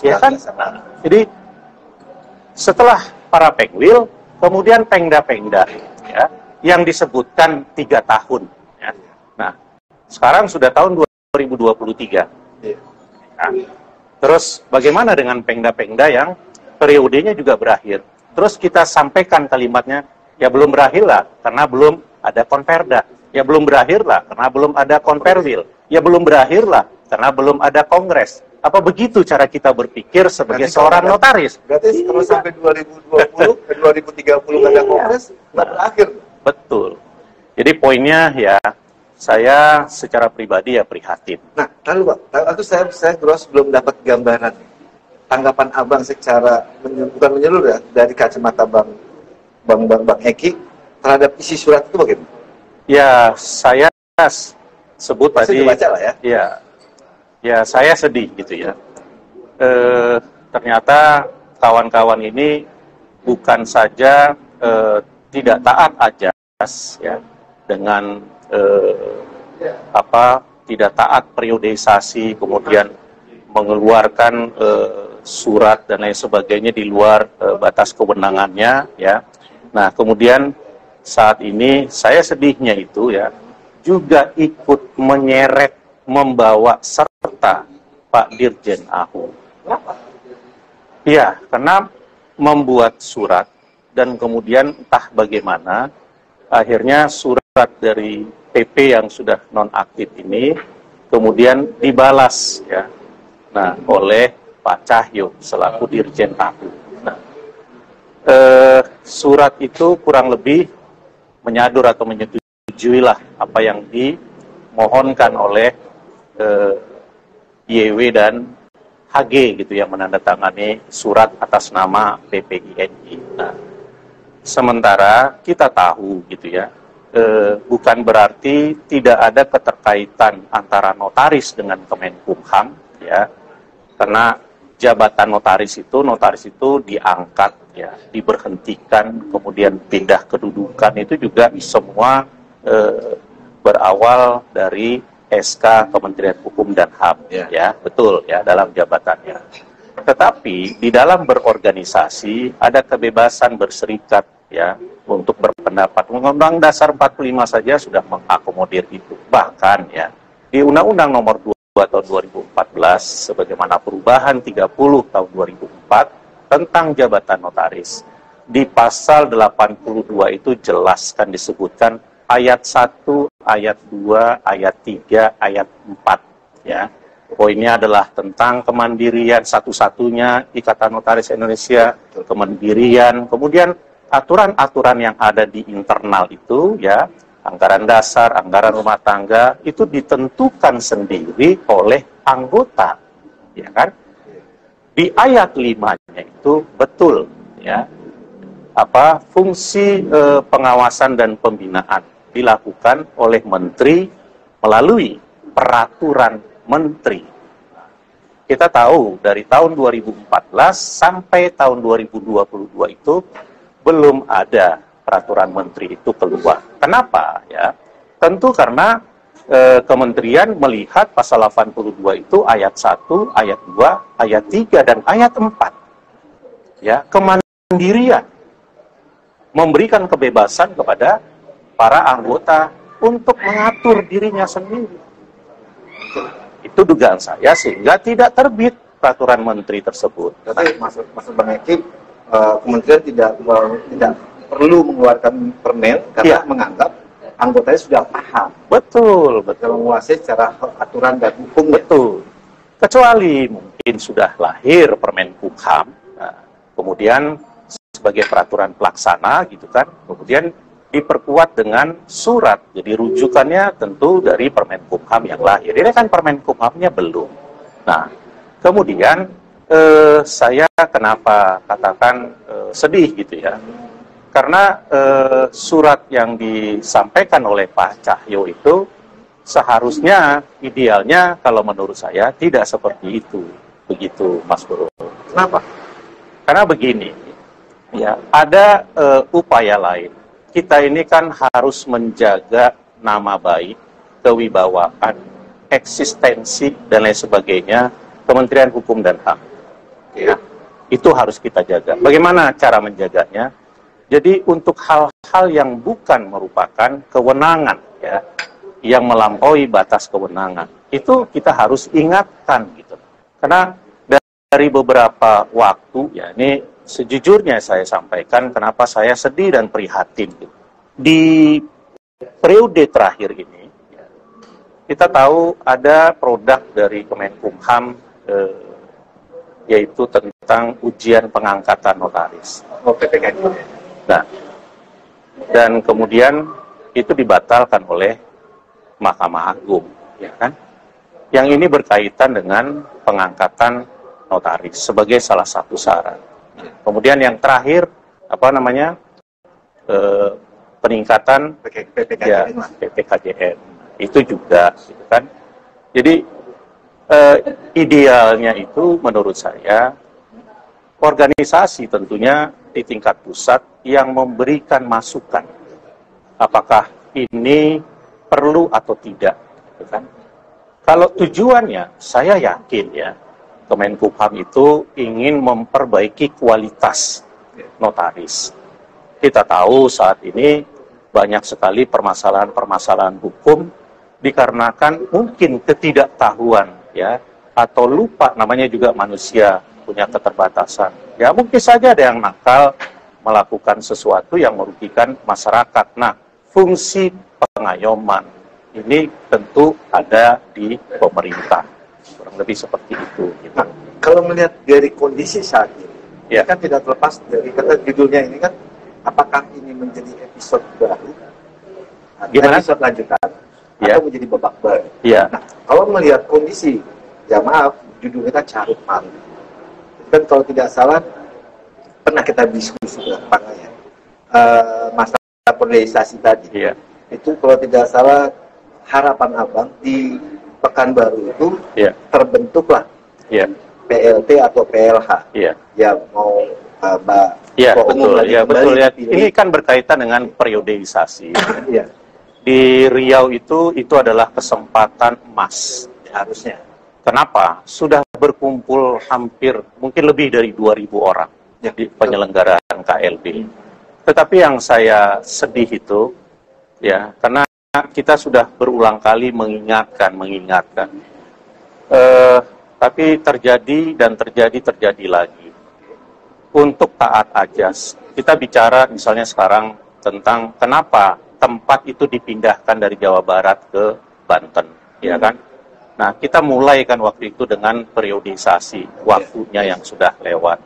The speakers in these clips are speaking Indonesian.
ya kan? Nah, jadi setelah para Pengwil, kemudian Pengda-Pengda ya, yang disebutkan 3 tahun. Ya. Nah, sekarang sudah tahun 2023. Nah, terus bagaimana dengan Pengda-Pengda yang periodenya juga berakhir? Terus kita sampaikan kalimatnya, ya belum berakhir lah, karena belum ada konperda. Ya belum berakhir lah, karena belum ada konperwil. Ya belum berakhir lah, karena belum ada kongres. Apa begitu cara kita berpikir sebagai seorang notaris? Berarti kalau sampai 2020, 2030 nggak ada kongres, nggak berakhir. Betul. Jadi poinnya ya, saya secara pribadi ya prihatin. Nah, lalu Pak, aku saya terus belum dapat gambaran tanggapan Abang secara bukan menyeluruh ya, dari kacamata Bang Eki terhadap isi surat itu bagaimana? Ya, saya sebut pasti tadi. Dibaca lah ya. Ya, saya sedih gitu ya. Ternyata kawan-kawan ini bukan saja tidak taat ajas ya, dengan tidak taat periodisasi, kemudian mengeluarkan surat dan lain sebagainya di luar batas kewenangannya ya. Nah, kemudian saat ini saya sedihnya itu ya juga ikut menyeret, membawa serta Pak Dirjen AHU. Ya, karena membuat surat dan kemudian entah bagaimana akhirnya surat dari PP yang sudah nonaktif ini kemudian dibalas ya. Nah, oleh Pak Cahyo selaku Dirjen AHU. Nah, surat itu kurang lebih menyadur atau menyetujuilah apa yang dimohonkan oleh YW dan HG gitu yang menandatangani surat atas nama PPINI. Nah, sementara kita tahu gitu ya, bukan berarti tidak ada keterkaitan antara notaris dengan Kemenkumham ya, karena jabatan notaris itu diangkat ya, diberhentikan, kemudian pindah kedudukan itu juga semua berawal dari SK Kementerian Hukum dan HAM ya, betul ya, dalam jabatannya. Tetapi di dalam berorganisasi ada kebebasan berserikat ya untuk berpendapat. Undang-Undang Dasar 45 saja sudah mengakomodir itu. Bahkan ya di Undang-Undang Nomor 2 tahun 2014 sebagaimana perubahan 30 tahun 2004 tentang jabatan notaris, di pasal 82 itu jelaskan disebutkan ayat 1, ayat 2, ayat 3, ayat 4 ya. Poinnya adalah tentang kemandirian, satu-satunya Ikatan Notaris Indonesia, kemandirian, kemudian aturan-aturan yang ada di internal itu ya, anggaran dasar, anggaran rumah tangga itu ditentukan sendiri oleh anggota, ya kan? Di ayat 5-nya itu betul, ya, fungsi pengawasan dan pembinaan dilakukan oleh menteri melalui peraturan menteri. Kita tahu dari tahun 2014 sampai tahun 2022 itu belum ada peraturan menteri itu keluar. Kenapa? Ya, tentu karena kementerian melihat pasal 82 itu ayat 1, ayat 2, ayat 3, dan ayat 4. Ya, kemandirian. Memberikan kebebasan kepada para anggota untuk mengatur dirinya sendiri. Itu dugaan saya, sehingga tidak terbit peraturan menteri tersebut. Tapi maksud Bang Eki, kementerian tidak perlu mengeluarkan permen karena menganggap anggotanya sudah paham. Betul. Sudah menguasai secara aturan dan hukum. Betul. Kecuali mungkin sudah lahir Permenkumham, nah, kemudian sebagai peraturan pelaksana gitu kan, kemudian diperkuat dengan surat. Jadi rujukannya tentu dari Permenkumham yang lahir. Ini kan Permenkumhamnya belum. Nah, kemudian saya kenapa katakan sedih gitu ya. Karena surat yang disampaikan oleh Pak Cahyo itu seharusnya idealnya kalau menurut saya tidak seperti itu. Begitu Mas Bro. Kenapa? Karena begini, ya, ada upaya lain. Kita ini kan harus menjaga nama baik, kewibawaan, eksistensi dan lain sebagainya Kementerian Hukum dan HAM. Itu harus kita jaga. Bagaimana cara menjaganya? Jadi untuk hal-hal yang bukan merupakan kewenangan, ya, yang melampaui batas kewenangan, itu kita harus ingatkan gitu. Karena dari beberapa waktu, ya, ini sejujurnya saya sampaikan kenapa saya sedih dan prihatin gitu. Di periode terakhir ini, ya, kita tahu ada produk dari Kemenkumham, yaitu tentang ujian pengangkatan notaris. Nah, dan kemudian itu dibatalkan oleh Mahkamah Agung, ya kan? Yang ini berkaitan dengan pengangkatan notaris sebagai salah satu syarat. Kemudian yang terakhir, peningkatan PPKJM itu juga, gitu kan? Jadi idealnya itu menurut saya organisasi tentunya di tingkat pusat yang memberikan masukan apakah ini perlu atau tidak, gitu kan? Kalau tujuannya, saya yakin ya Kemenkumham itu ingin memperbaiki kualitas notaris. Kita tahu saat ini banyak sekali permasalahan-permasalahan hukum dikarenakan mungkin ketidaktahuan, ya, atau lupa, namanya juga manusia punya keterbatasan. Ya mungkin saja ada yang nakal melakukan sesuatu yang merugikan masyarakat. Nah, fungsi pengayoman ini tentu ada di pemerintah. Kurang lebih seperti itu. Gitu. Nah, kalau melihat dari kondisi saat ini, ya, kan tidak terlepas dari kata judulnya ini kan, apakah ini menjadi episode baru, gimana? Episode lanjutan, Ya, atau menjadi babak baru? Ya. Nah, kalau melihat kondisi, ya maaf, judulnya kan carut marut. Dan kalau tidak salah, pernah kita diskusi ya, masalah polarisasi tadi. Ya. Itu kalau tidak salah, harapan abang di Pekanbaru itu, ya, terbentuklah, ya, PLT atau PLH. Ya, ya mau Mbak. Ya, betul. Ya, betul. Ya. Ini kan berkaitan dengan periodisasi. Ya. Di Riau itu adalah kesempatan emas harusnya. Kenapa? Sudah berkumpul hampir mungkin lebih dari 2.000 orang, ya, di penyelenggaraan KLB. Tetapi yang saya sedih itu, ya, karena kita sudah berulang kali mengingatkan. Tapi terjadi lagi. Untuk taat ajas, kita bicara misalnya sekarang tentang kenapa tempat itu dipindahkan dari Jawa Barat ke Banten, ya kan? Nah, kita mulai kan waktu itu dengan periodisasi waktunya yang sudah lewat.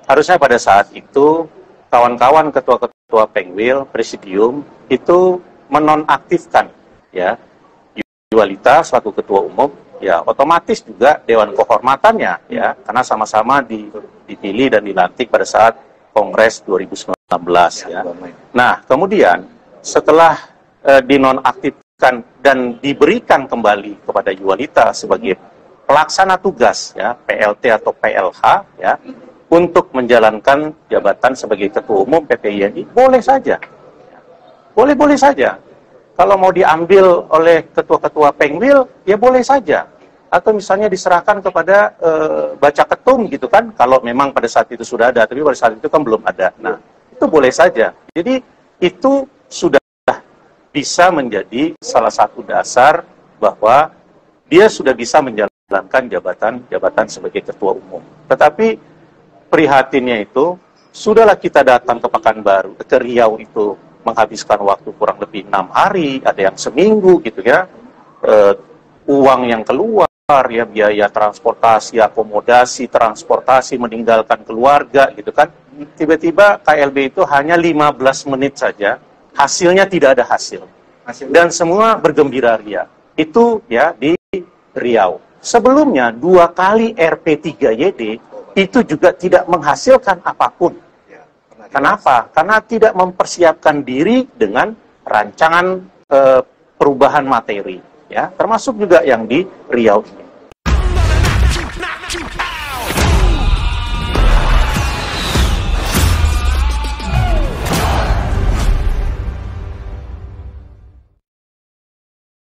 Harusnya pada saat itu kawan-kawan ketua-ketua Pengwil, presidium itu menonaktifkan, ya, Yuwalita selaku ketua umum, ya, otomatis juga dewan kehormatannya, ya, karena sama-sama dipilih dan dilantik pada saat Kongres 2019, ya. Nah, kemudian setelah dinonaktifkan dan diberikan kembali kepada Yuwalita sebagai pelaksana tugas, ya, PLT atau PLH, ya, untuk menjalankan jabatan sebagai ketua umum PPINI, boleh saja. Boleh-boleh saja. Kalau mau diambil oleh ketua-ketua Pengwil, ya boleh saja. Atau misalnya diserahkan kepada baca ketum gitu kan, kalau memang pada saat itu sudah ada, tapi pada saat itu kan belum ada. Nah, itu boleh saja. Jadi itu sudah bisa menjadi salah satu dasar bahwa dia sudah bisa menjalankan jabatan sebagai ketua umum. Tetapi prihatinnya itu, sudahlah kita datang ke Pekanbaru, ke Riau itu menghabiskan waktu kurang lebih 6 hari, ada yang seminggu gitu ya, uang yang keluar, ya, biaya transportasi, akomodasi, transportasi, meninggalkan keluarga gitu kan. Tiba-tiba KLB itu hanya 15 menit saja, hasilnya tidak ada hasil. Dan semua bergembira ria. Itu ya di Riau. Sebelumnya 2 kali RP3YD itu juga tidak menghasilkan apapun. Kenapa? Karena tidak mempersiapkan diri dengan rancangan perubahan materi, ya, termasuk juga yang di Riau ini.